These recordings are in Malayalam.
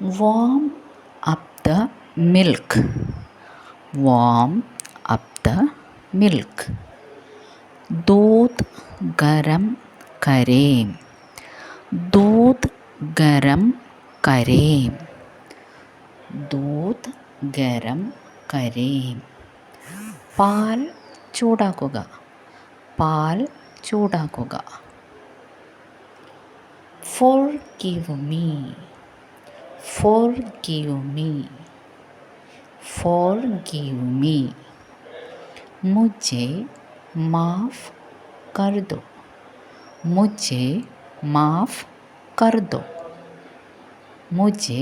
warm up the milk, warm up the milk. दूध गरम करें, दूध गरम करें, दूध गरम करें. പാൽ ചൂടാക്കുക, പാൽ ചൂടാക്കുക. forgive me, forgive me, forgive me. मुझे माफ़ कर दो, मुझे माफ़ कर दो, मुझे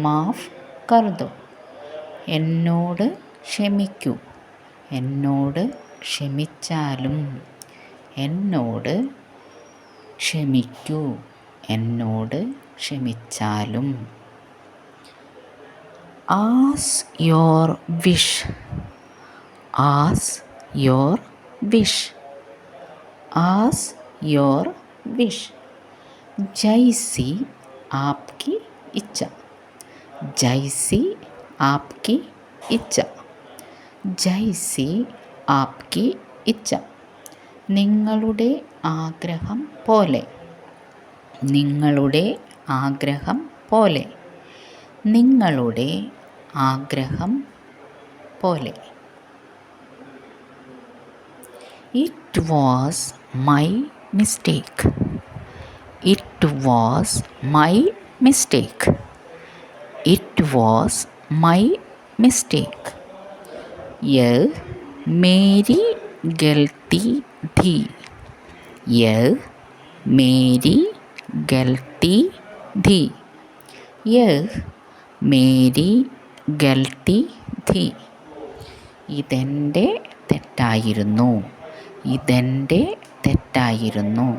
മാഫ് കർ ദോ. എന്നോട് ക്ഷമിക്കൂ, എന്നോട് ക്ഷമിച്ചാലും, എന്നോട് ക്ഷമിക്കൂ, എന്നോട് ക്ഷമിച്ചാലും. As your wish, as your wish, as your wish. ജൈസി ആപ്കി ഇച്ഛ, ജൈസി ആപ്കി ഇച്ഛ, ജൈസി ആപ്കി ഇച്ഛ. നിങ്ങളുടെ ആഗ്രഹം പോലെ, നിങ്ങളുടെ ആഗ്രഹം പോലെ, നിങ്ങളുടെ ആഗ്രഹം പോലെ. It was my mistake, it was my mistake, it was my mistake. यह मेरी गलती थी, यह मेरी गलती थी, यह मेरी गलती थी. ഇതെൻ്റെ തെറ്റായിരുന്നു, ഇതെൻ്റെ തെറ്റായിരുന്നു.